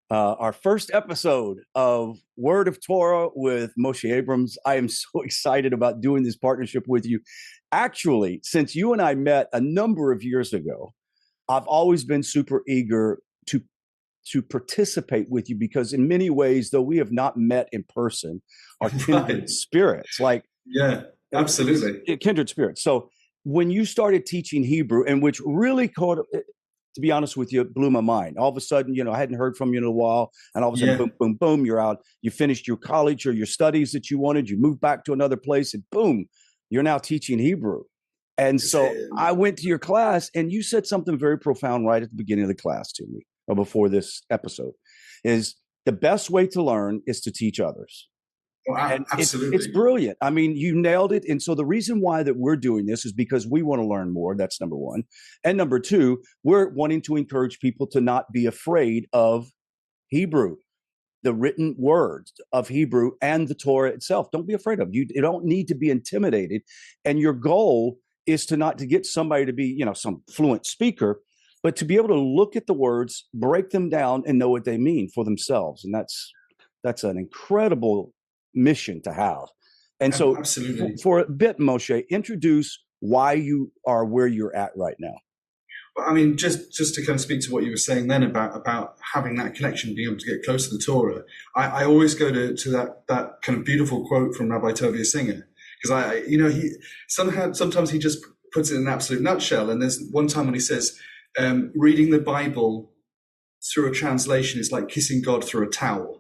our first episode of Word of Torah with Moshe Abrams. I am so excited about doing this partnership with you. Actually, since you and I met a number of years ago, I've always been super eager to participate with you because in many ways, though we have not met in person, are kindred Right. spirits, like Yeah, absolutely. kindred spirits. So when you started teaching Hebrew, and which really caught, to be honest with you, it blew my mind. All of a sudden, I hadn't heard from you in a while, and all of a sudden, Yeah. boom, boom, boom, you're out. You finished your college or your studies that you wanted. You moved back to another place, and boom, you're now teaching Hebrew. And It's, so I went to your class, and you said something very profound right at the beginning of the class to me, or before this episode, is the best way to learn is to teach others. And it's absolutely. brilliant. I mean, you nailed it. And so the reason why that we're doing this is because we want to learn more. That's number one. And number two, we're wanting to encourage people to not be afraid of Hebrew, the written words of Hebrew and the Torah itself. Don't be afraid of it. You don't need to be intimidated. And your goal is to not to get somebody to be, some fluent speaker, but to be able to look at the words, break them down, and know what they mean for themselves. And that's an incredible mission to have. And so Absolutely. for a bit, Moshe, introduce why you are where you're at right now. Well, I mean, just to kind of speak to what you were saying then about having that connection, being able to get close to the Torah, I always go to that kind of beautiful quote from Rabbi Tovia Singer, because he sometimes he just puts it in an absolute nutshell. And there's one time when he says, reading the Bible through a translation is like kissing God through a towel.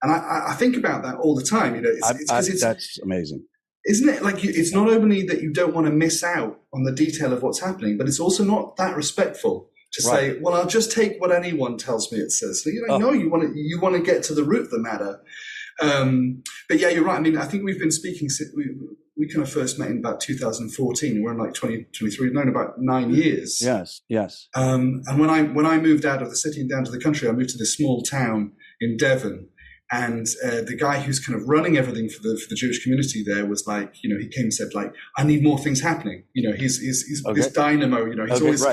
And I think about that all the time. That's amazing. Isn't it? Like, it's not only that you don't want to miss out on the detail of what's happening, but it's also not that respectful to say, well, I'll just take what anyone tells me it says. So, no, you want to get to the root of the matter. But yeah, you're right. I mean, I think we've been speaking, we kind of first met in about 2014. We're in like 2023, known about 9 years. Yes. And when I moved out of the city and down to the country, I moved to this small town in Devon. And the guy who's kind of running everything for the Jewish community there was like, he came and said, like, I need more things happening. He's this dynamo. He's always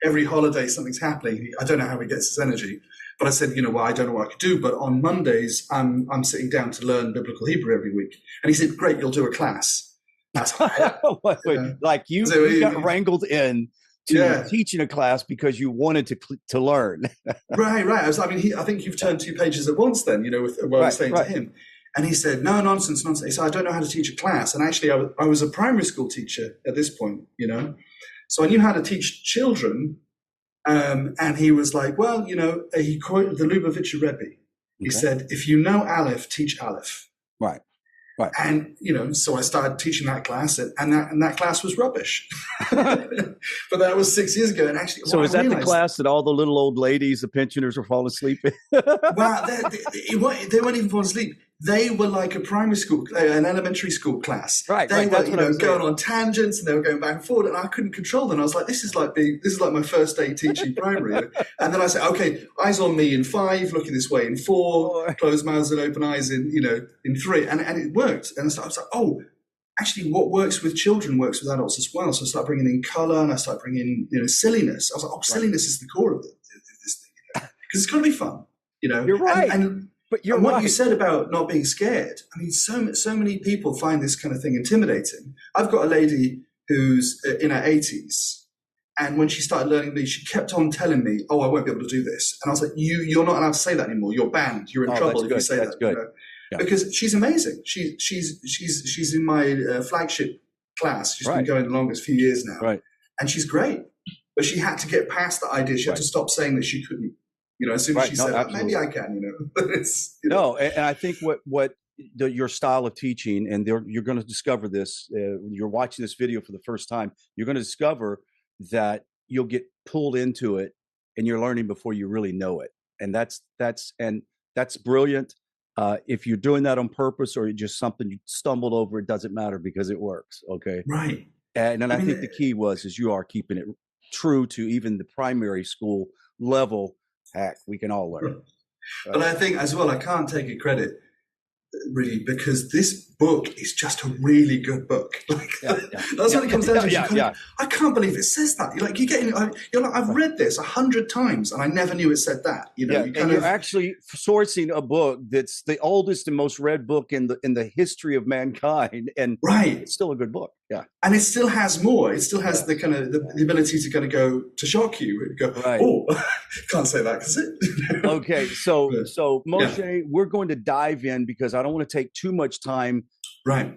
every holiday something's happening. I don't know how he gets his energy. But I said, well, I don't know what I could do. But on Mondays, I'm sitting down to learn biblical Hebrew every week. And he said, great, you'll do a class. That's like you got wrangled in to teaching a class because you wanted to learn. Right. I think you've turned 2 pages at once then, with what I was saying to him. And he said, no, nonsense. He said, I don't know how to teach a class. And actually, I was a primary school teacher at this point, So I knew how to teach children. And he was like, well, he quoted the Lubavitcher Rebbe. He said, if you know Aleph, teach Aleph. Right. And, so I started teaching that class, and that class was rubbish. But that was 6 years ago. And actually, so is that the class that all the little old ladies, the pensioners, were falling asleep in? Well, they weren't even falling asleep. They were like a primary school, an elementary school class. Right. They were, going on tangents, and they were going back and forward, and I couldn't control them. I was like, this is like my first day teaching primary. And then I said, okay, eyes on me in 5, looking this way in 4, closed mouths and open eyes in 3, and it worked. And so I was like, oh, actually, what works with children works with adults as well. So I started bringing in color, and I started bringing in silliness. I was like, oh, silliness is the core of this thing, because it's got to be fun. You're right. But what you said about not being scared, I mean, so many people find this kind of thing intimidating. I've got a lady who's in her 80s, and when she started learning me, she kept on telling me, oh, I won't be able to do this. And I was like, you're not allowed to say that anymore. You're banned. You're in trouble if you say that. Good. Yeah. Because she's amazing. She's in my flagship class. She's been going the longest few years now. Right. And she's great. But she had to get past the idea. She had to stop saying that she couldn't. As soon as she said, maybe I can, No, and I think what your style of teaching, and you're going to discover this, you're watching this video for the first time, you're going to discover that you'll get pulled into it and you're learning before you really know it. And that's brilliant. If you're doing that on purpose or just something you stumbled over, it doesn't matter because it works. Okay. Right. And I think the key is you are keeping it true to even the primary school level. Heck, we can all learn. But I think as well, I can't take it credit. really, because this book is just a really good book. Like, that's what it comes down to. I can't believe it says that. You're like, you're like, I've read this 100 times and I never knew it said that. You know, you're actually sourcing a book that's the oldest and most read book in the history of mankind, and it's still a good book. Yeah, and it still has more. It still has the kind of the ability to kind of go to shock you and go, oh, can't say that because it. Okay, so Moshe, we're going to dive in because I don't want to take too much time.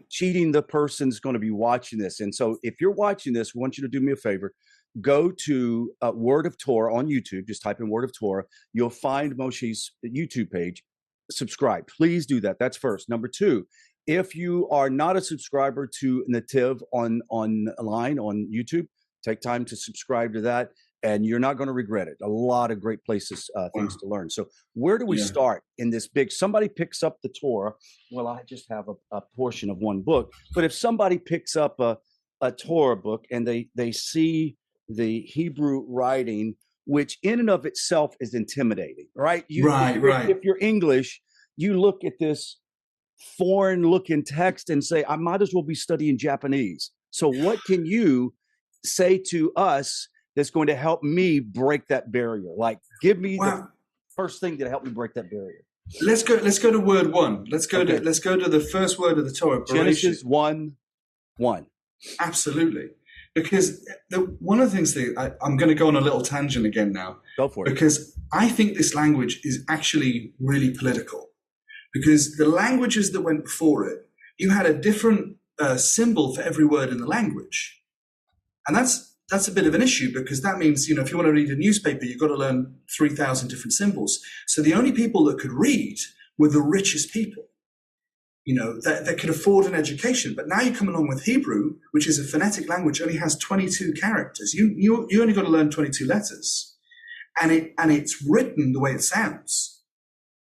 Cheating the person's going to be watching this, and so if you're watching this, we want you to do me a favor. Go to Word of Torah on YouTube. Just type in Word of Torah. You'll find Moshe's YouTube page. Subscribe. Please do that. That's first. Number two, if you are not a subscriber to Nativ online on YouTube, take time to subscribe to that, and you're not going to regret it. A lot of great places, things to learn. So where do we start in this big? Somebody picks up the Torah. Well, I just have a portion of one book. But if somebody picks up a Torah book and they see the Hebrew writing, which in and of itself is intimidating, right? If you're English, you look at this foreign looking text and say, I might as well be studying Japanese. So what can you say to us that's going to help me break that barrier? Like, give me the first thing that helped me break that barrier. Let's go to word one. Let's go to the first word of the Torah. Genesis 1:1. Absolutely. Because one of the things that I'm going to go on a little tangent again now. Go for it. Because I think this language is actually really political. Because the languages that went before it, you had a different symbol for every word in the language. And that's a bit of an issue, because that means, if you want to read a newspaper, you've got to learn 3,000 different symbols. So the only people that could read were the richest people, that could afford an education. But now you come along with Hebrew, which is a phonetic language, only has 22 characters. You only got to learn 22 letters, and it's written the way it sounds.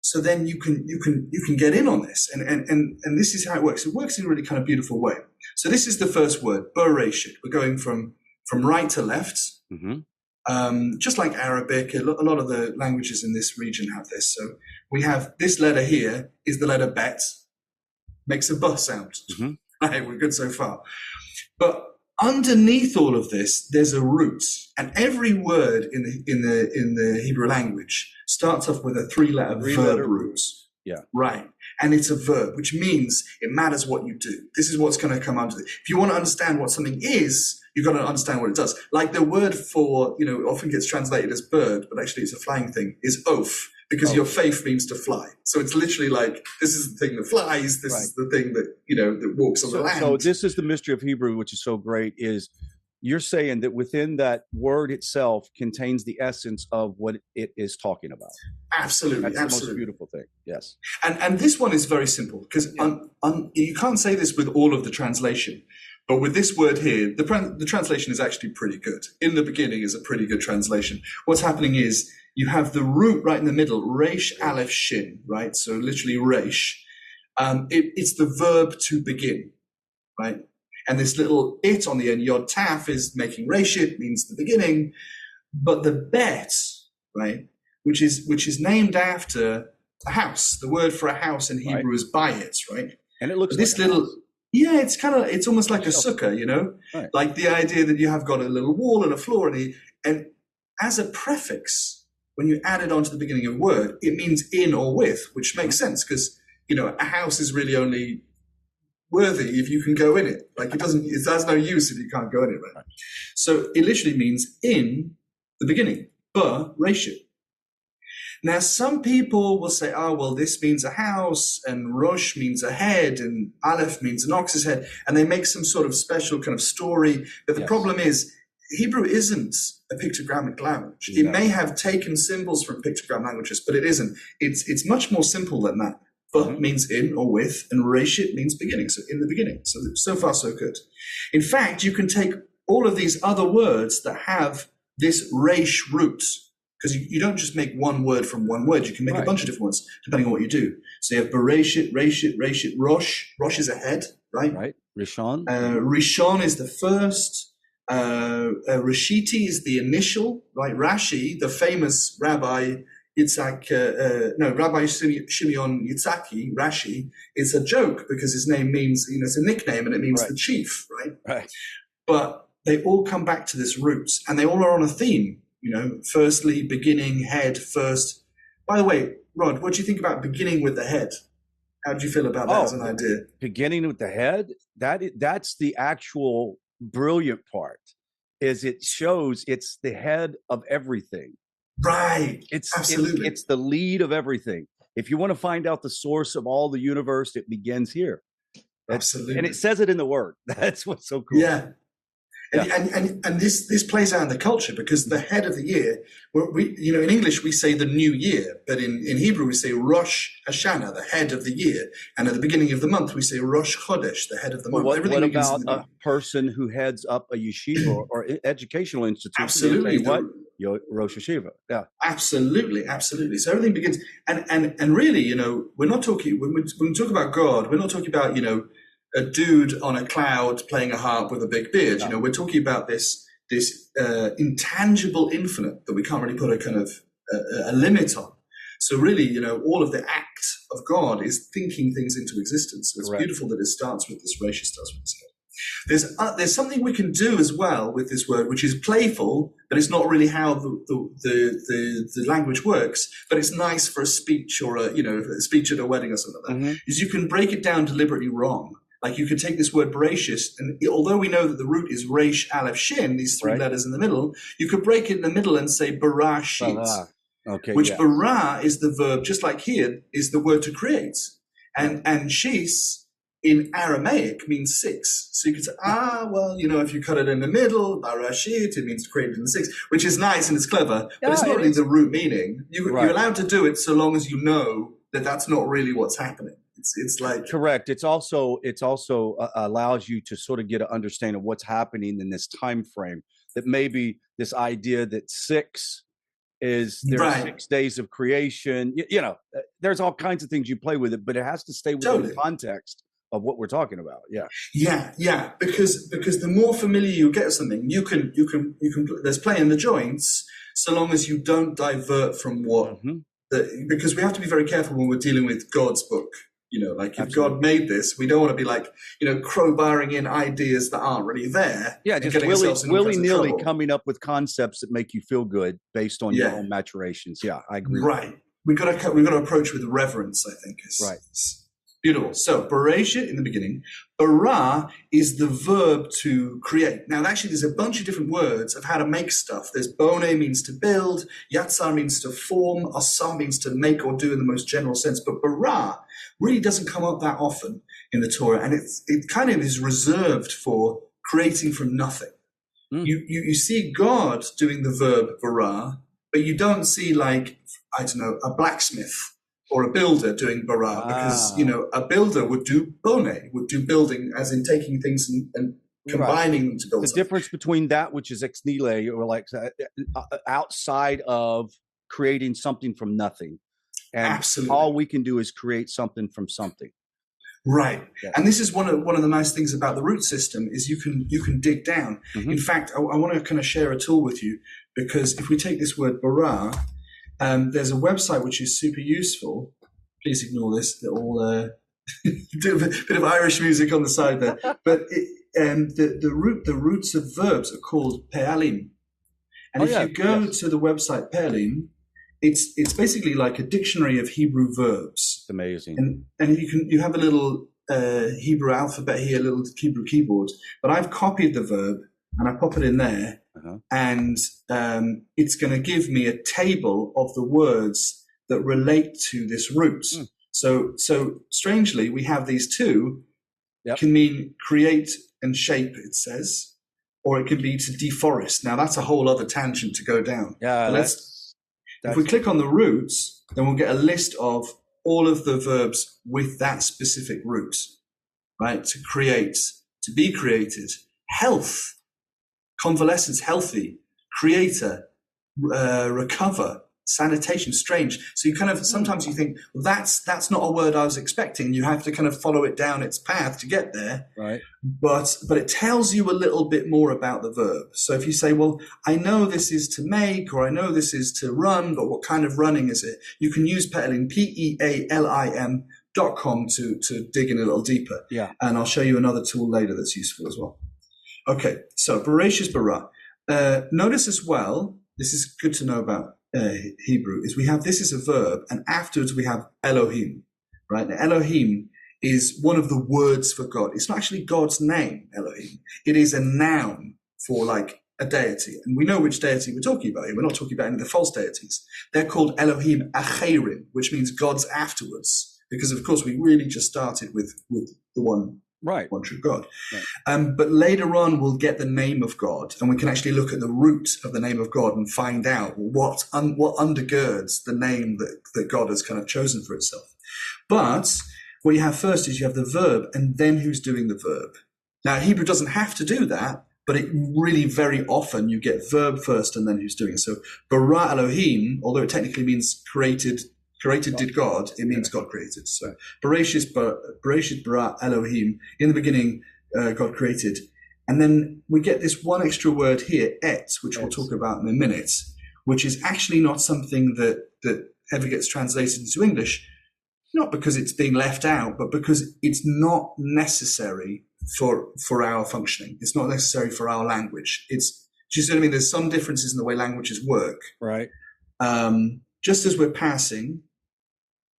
So then you can get in on this, and this is how it works. It works in a really kind of beautiful way. So this is the first word, Bereshit. We're going from right to left, just like Arabic. A lot of the languages in this region have this. So we have this letter here is the letter Bet, makes a B sound. Right, we're good so far. But underneath all of this, there's a root, and every word in the Hebrew language starts off with a three-letter verb root. Yeah. Right. And it's a verb, which means it matters what you do. This is what's going to come under it. If you want to understand what something is, you've got to understand what it does. Like the word for, often gets translated as bird, but actually it's a flying thing, is oaf, because your faith means to fly. So it's literally like, this is the thing that flies, this is the thing that, that walks on the land. So this is the mystery of Hebrew, which is so great, is you're saying that within that word itself contains the essence of what it is talking about. Absolutely. That's the most beautiful thing. Yes. And this one is very simple, because you can't say this with all of the translation, but with this word here, the translation is actually pretty good. In the beginning is a pretty good translation. What's happening is you have the root right in the middle, Reish Aleph Shin, right? So literally Reish. It's the verb to begin, right? And this little it on the end, Yod Taf, is making Reshit, means the beginning. But the Bet, right, which is named after a house. The word for a house in Hebrew is Bayit, right? And it looks this like little, it's almost like a sukkah, Right. Like the idea that you have got a little wall and a floor, and as a prefix, when you add it onto the beginning of a word, it means in or with, which makes sense, because a house is really only worthy if you can go in it. Like it has no use if you can't go in it, right? So it literally means in the beginning. Reshit. Now some people will say, oh well, this means a house, and Rosh means a head, and Aleph means an ox's head, and they make some sort of special kind of story. But the problem is, Hebrew isn't a pictogrammic language. It may have taken symbols from pictogram languages, but it isn't. It's much more simple than that. But means in or with, and Reshit means beginning, so in the beginning. So far, so good. In fact, you can take all of these other words that have this Resh root, because you don't just make one word from one word. You can make a bunch of different ones, depending on what you do. So you have Bereshit, Reshit, Rosh. Rosh is a head, right? Right. Rishon. Rishon is the first. Rashiti is the initial, right? Rashi, the famous rabbi, Rabbi Shimeon Yitzhaki, Rashi, is a joke because his name means, it's a nickname and it means Right. the chief, right? Right. But they all come back to this roots, and they all are on a theme, firstly, beginning, head, first. By the way, Rod, what do you think about beginning with the head? How do you feel about that as an idea? Beginning with the head, that's the actual brilliant part, is it shows it's the head of everything. Right. Absolutely. It's the lead of everything. If you want to find out the source of all the universe, it begins here. Absolutely. And it says it in the word. That's what's so cool. Yeah. And this plays out in the culture, because the head of the year, in English we say the new year, but in Hebrew we say Rosh Hashanah, the head of the year, and at the beginning of the month we say Rosh Chodesh, the head of the month. What about a person who heads up a yeshiva or educational institution? Absolutely. Rosh Hashiva. Yeah. Absolutely. So everything begins, and really, we're not talking, when we talk about God, we're not talking about, a dude on a cloud playing a harp with a big beard. No. We're talking about this intangible infinite that we can't really put a kind of a limit on. So really, all of the act of God is thinking things into existence. So it's beautiful that it starts with this. Rashi starts with this head. There's something we can do as well with this word, which is playful, but it's not really how the language works. But it's nice for a speech or a speech at a wedding or something like that. Mm-hmm. Is you can break it down deliberately wrong. Like you could take this word Bereshis, and although we know that the root is Resh, Aleph, Shin, these three letters in the middle, you could break it in the middle and say Berashit, which bara is the verb, just like here, is the word to create. And shis in Aramaic means six. So you could say, if you cut it in the middle, Barashit, it means created in six, which is nice and it's clever, but it's not really the root meaning. You're allowed to do it so long as you know that that's not really what's happening. It's like correct. It's also allows you to sort of get an understanding of what's happening in this time frame. That maybe this idea that six is there's 6 days of creation. There's all kinds of things you play with it, but it has to stay within the context of what we're talking about. Yeah. Because the more familiar you get with something, you can there's play in the joints, so long as you don't divert from what. Mm-hmm. Because we have to be very careful when we're dealing with God's book. If God made this, we don't want to be like, crowbarring in ideas that aren't really there. Yeah, just willy-nilly coming up with concepts that make you feel good based on your own maturations. Yeah, I agree. Right. We've got to approach with reverence, I think. Beautiful. So, Bereshit in the beginning. Bara is the verb to create. Now, actually, there's a bunch of different words of how to make stuff. There's bone means to build, yatzar means to form, asar means to make or do in the most general sense. But bara really doesn't come up that often in the Torah, and it kind of is reserved for creating from nothing. You see God doing the verb bara, but you don't see a blacksmith or a builder doing bara, because a builder would do bone, would do building, as in taking things and combining them to build. The something. Difference between that, which is ex nihilo, or outside of creating something from nothing, and absolutely, all we can do is create something from something. Right, and this is one of the nice things about the root system is you can dig down. Mm-hmm. In fact, I want to kind of share a tool with you, because if we take this word bara. There's a website which is super useful. Please ignore this. They're all do a bit of Irish music on the side there. But the roots of verbs are called pe'alim. And if you go to the website pe'alim, it's basically like a dictionary of Hebrew verbs. It's amazing. And you have a little Hebrew alphabet here, a little Hebrew keyboard. But I've copied the verb and I pop it in there. Uh-huh. And it's going to give me a table of the words that relate to this root. So strangely, we have these two. Can mean create and shape, it says, or it can be to deforest. Now, that's a whole other tangent to go down. Yeah, if we click on the roots, then we'll get a list of all of the verbs with that specific root, right? To create, to be created, health, convalescence, healthy, creator, recover, Sanitation, strange. So you kind of, sometimes you think, well, that's not a word I was expecting. You have to kind of follow it down its path to get there. Right. But it tells you a little bit more about the verb. So if you say, well, I know this is to make, or I know this is to run, but what kind of running is it? You can use Pealim, PEALIM.com to dig in a little deeper. Yeah. And I'll show you another tool later that's useful as well. Okay. So Bereshis bara. Notice as well, this is good to know about Hebrew, is we have, this is a verb, and afterwards we have Elohim, right? Now, Elohim is one of the words for God. It's not actually God's name, Elohim. It is a noun for like a deity. And we know which deity we're talking about here. We're not talking about any of the false deities. They're called Elohim Acherim, which means gods afterwards, because of course we really just started with the one true God. Right. But later on, we'll get the name of God, and we can actually look at the root of the name of God and find out what undergirds the name that God has kind of chosen for itself. But what you have first is you have the verb, and then who's doing the verb. Now, Hebrew doesn't have to do that, but it really very often you get verb first and then who's doing it. So, bara Elohim, although it technically means created did God, it means God created. So Bereshit bara Elohim, in the beginning God created. And then we get this one extra word here, et, which we'll talk about in a minute, which is actually not something that ever gets translated into English, not because it's being left out, but because it's not necessary for our functioning. It's not necessary for our language. Do you see what I mean? There's some differences in the way languages work. Right. Just as we're passing,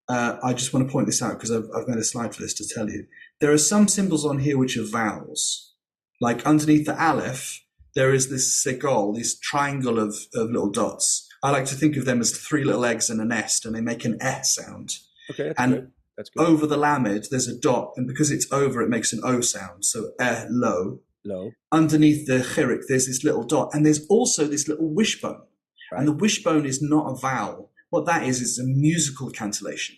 I just want to point this out because I've made a slide for this to tell you. There are some symbols on here which are vowels. Like underneath the aleph, there is this segol, this triangle of little dots. I like to think of them as 3 little eggs in a nest, and they make an eh sound. Okay, that's good. Over the lamed, there's a dot, and because it's over, it makes an O sound. So low. Low. Underneath the chirik, there's this little dot, and there's also this little wishbone. Right. And the wishbone is not a vowel. What that is a musical cantillation.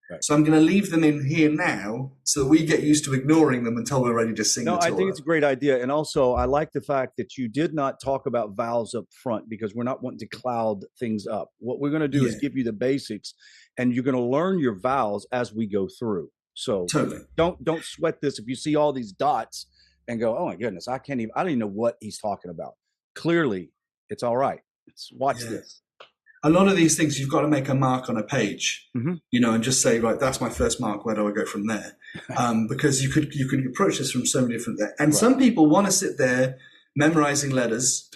Right. So I'm going to leave them in here now so that we get used to ignoring them until we're ready to sing the Torah. I think it's a great idea. And also, I like the fact that you did not talk about vowels up front because we're not wanting to cloud things up. What we're going to do is give you the basics, and you're going to learn your vowels as we go through. So totally. Don't sweat this. If you see all these dots and go, oh my goodness, I don't even know what he's talking about. Clearly, it's all right. Watch this. A lot of these things, you've got to make a mark on a page, and just say, right, that's my first mark. Where do I go from there? Because you could approach this from so many different things. And some people want to sit there memorizing letters,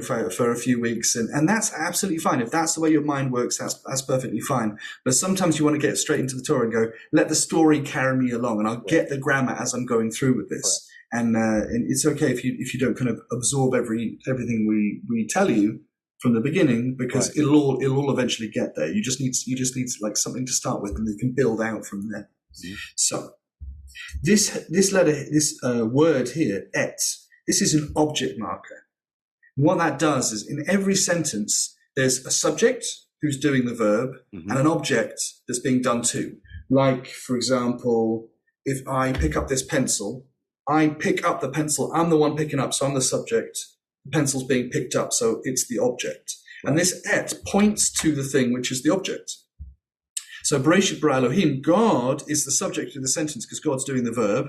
for a few weeks. And that's absolutely fine. If that's the way your mind works, that's perfectly fine. But sometimes you want to get straight into the Torah and go, let the story carry me along, and I'll get the grammar as I'm going through with this. And it's okay if you don't kind of absorb everything we tell you from the beginning, because it'll all eventually get there. You just need like something to start with, and you can build out from there. Mm-hmm. So this letter, this word here, et, this is an object marker. What that does is in every sentence, there's a subject who's doing the verb and an object that's being done too. Like, for example, if I pick up this pencil, I pick up the pencil. I'm the one picking up, so I'm the subject. The pencil's being picked up, so it's the object. And this et points to the thing which is the object. So Bereshit bara Elohim, God is the subject of the sentence because God's doing the verb.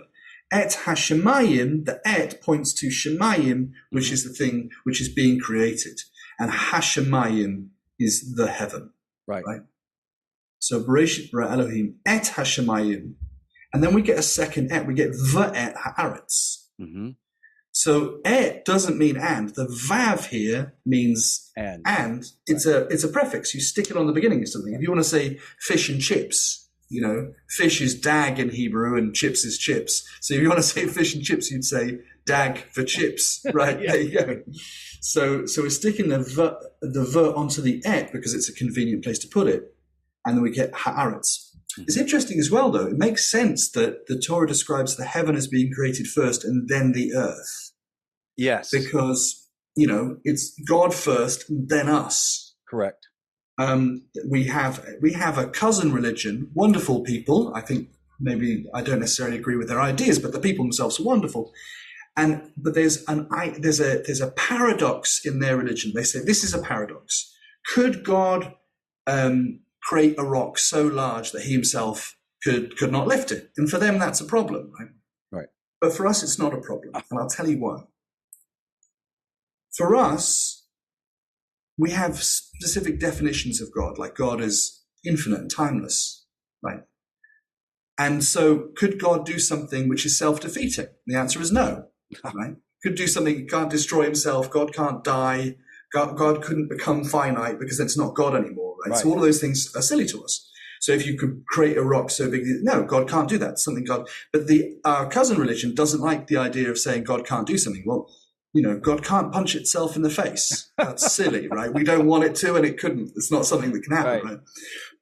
Et hashemayim, the et points to shemayim, which is the thing which is being created. And hashemayim is the heaven. Right? So Bereshit bara Elohim, et hashemayim. And then we get a second et, we get v'et haaretz. So et doesn't mean and. The vav here means and. It's a prefix. You stick it on the beginning of something. If you want to say fish and chips, fish is dag in Hebrew and chips is chips. So if you want to say fish and chips, you'd say dag for chips, right? There you go. So we're sticking the ver onto the et because it's a convenient place to put it. And then we get haaretz. It's interesting as well, though. It makes sense that the Torah describes the heaven as being created first and then the earth. Yes. Because, it's God first, then us. Correct. We have a cousin religion, wonderful people. I think maybe I don't necessarily agree with their ideas, but the people themselves are wonderful. But there's a paradox in their religion. They say this is a paradox. Could God create a rock so large that he himself could not lift it. And for them, that's a problem, right? Right. But for us, it's not a problem. And I'll tell you why. For us, we have specific definitions of God, like God is infinite and timeless, right? And so could God do something which is self-defeating? The answer is no, right? Could do something, he can't destroy himself, God can't die, God couldn't become finite because it's not God anymore, right? So all of those things are silly to us. So if you could create a rock so big, no, God can't do that. It's something God, but our cousin religion doesn't like the idea of saying God can't do something. Well, God can't punch itself in the face. That's silly, right? We don't want it to, and it couldn't. It's not something that can happen, right?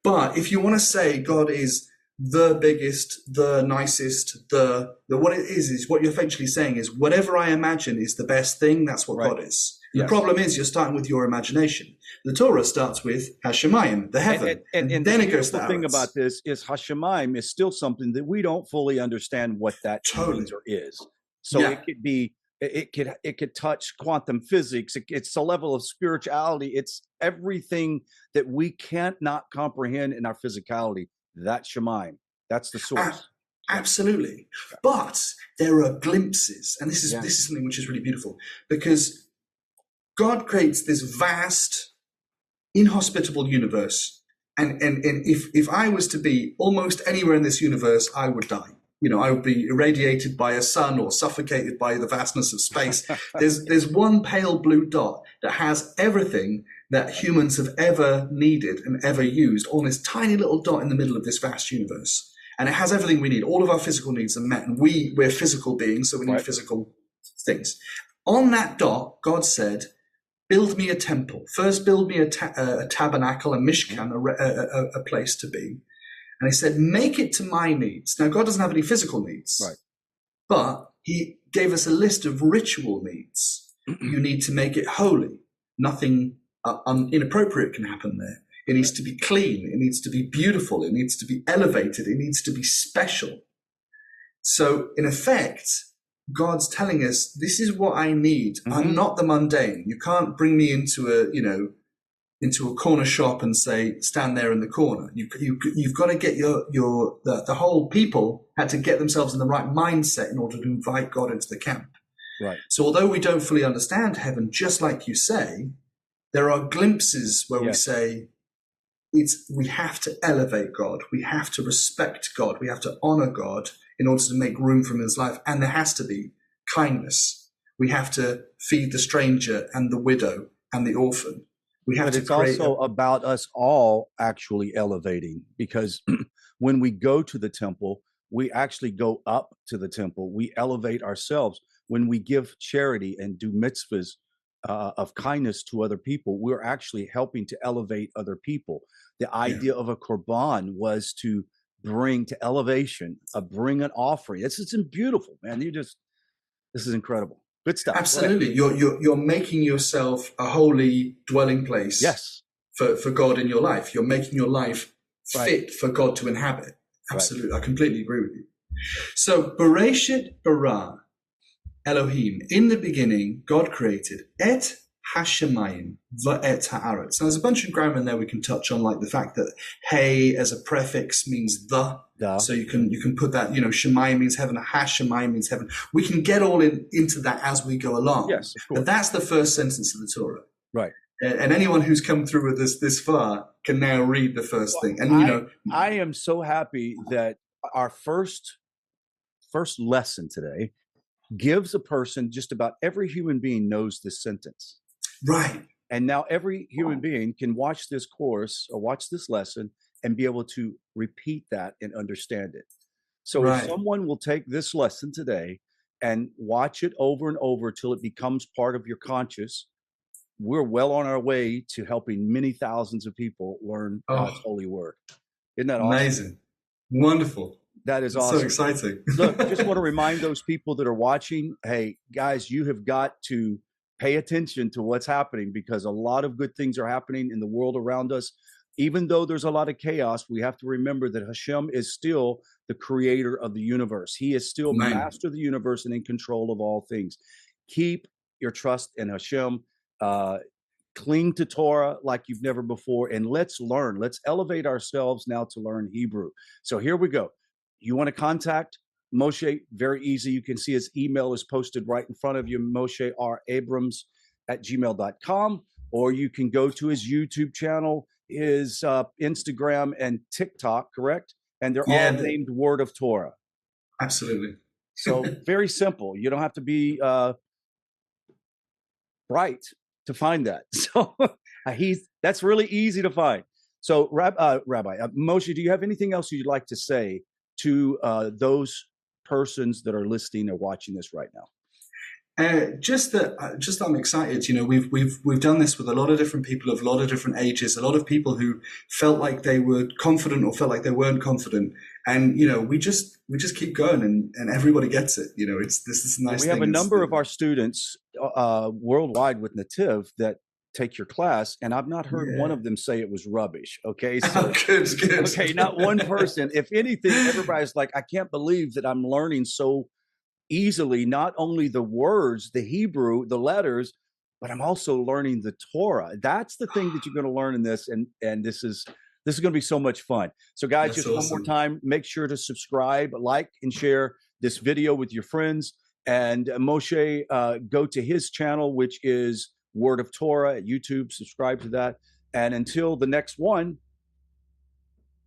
But if you want to say God is the biggest, the nicest, the what it is what you're eventually saying is whatever I imagine is the best thing, that's what God is. And the problem is you're starting with your imagination. The Torah starts with Hashemayim, the heaven, and then it goes to the thing about this is Hashemayim is still something that we don't fully understand what that means or is. So it could be, it could touch quantum physics. It's a level of spirituality. It's everything that we can't not comprehend in our physicality. That's Shemayim. That's the source. Absolutely. But there are glimpses, and this is something which is really beautiful, because God creates this vast, inhospitable universe. And if I was to be almost anywhere in this universe, I would die. I would be irradiated by a sun or suffocated by the vastness of space. There's one pale blue dot that has everything that humans have ever needed and ever used on this tiny little dot in the middle of this vast universe. And it has everything we need. All of our physical needs are met. And we're physical beings, so we need physical things. On that dot, God said, build me a temple. First, build me a tabernacle, a mishkan, a place to be. And he said, make it to my needs. Now, God doesn't have any physical needs, but he gave us a list of ritual needs. You need to make it holy. Nothing inappropriate can happen there. It needs to be clean. It needs to be beautiful. It needs to be elevated. It needs to be special. So, in effect, God's telling us, this is what I need. I'm not the mundane. You can't bring me into a corner shop and say, stand there in the corner. You've got to get the whole people had to get themselves in the right mindset in order to invite God into the camp. Right. So although we don't fully understand heaven, just like you say, there are glimpses where we say, we have to elevate God. We have to respect God. We have to honor God in order to make room for him in his life. And there has to be kindness. We have to feed the stranger and the widow and the orphan. But it's also about us all actually elevating, because when we go to the temple, we actually go up to the temple. We elevate ourselves. When we give charity and do mitzvahs of kindness to other people, we're actually helping to elevate other people. The idea of a korban was to bring to elevation, bring an offering. This is beautiful, man. This is incredible. Good stuff. Absolutely. You're making yourself a holy dwelling place for God in your life. You're making your life fit for God to inhabit. Absolutely. I completely agree with you. So, Bereshit bara Elohim. In the beginning, God created et hashemayim va'et haaretz. Now, there's a bunch of grammar in there we can touch on, like the fact that hey as a prefix means the. So you can put that, shemayim means heaven, hashemayim means heaven. We can get all into that as we go along. Yes, of course. But that's the first sentence of the Torah. Right. And anyone who's come through with this far can now read the first thing. And I am so happy that our first lesson today gives a person, just about every human being knows this sentence. Right. And now every human being can watch this course or watch this lesson and be able to repeat that and understand it. So if someone will take this lesson today and watch it over and over till it becomes part of your conscious, we're well on our way to helping many thousands of people learn God's holy word. Isn't that awesome? Amazing. Wonderful. That is awesome. So exciting. Look, I just want to remind those people that are watching, hey, guys, you have got to pay attention to what's happening, because a lot of good things are happening in the world around us. Even though there's a lot of chaos, we have to remember that Hashem is still the creator of the universe. He is still master of the universe and in control of all things. Keep your trust in Hashem. cling to Torah like you've never before, and let's learn. Let's elevate ourselves now to learn Hebrew. So here we go. You want to contact Moshe? Very easy. You can see his email is posted right in front of you, Moshe R. Abrams at gmail.com, or you can go to his YouTube channel, his Instagram and TikTok, correct? And they're all named Word of Torah. Absolutely. So very simple. You don't have to be bright to find that. So that's really easy to find. So Rabbi Moshe, do you have anything else you'd like to say to those persons that are listening or watching this right now? Just I'm excited. You know, we've done this with a lot of different people of a lot of different ages, a lot of people who felt like they were confident or felt like they weren't confident. And, you know, we just keep going and everybody gets it. You know, this is a nice thing. We have a number of our students worldwide with Nativ that take your class, and I've not heard one of them say it was rubbish. Okay. So good. Okay, not one person. If anything, everybody's like, I can't believe that I'm learning so easily, not only the words, the Hebrew, the letters, but I'm also learning the Torah. That's the thing that you're going to learn in this. And this is going to be so much fun. So guys, that's just awesome. One more time, make sure to subscribe, like, and share this video with your friends. And Moshe, go to his channel, which is Word of Torah at YouTube. Subscribe to that. And until the next one,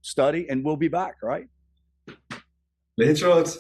study, and we'll be back, right? Leitrot.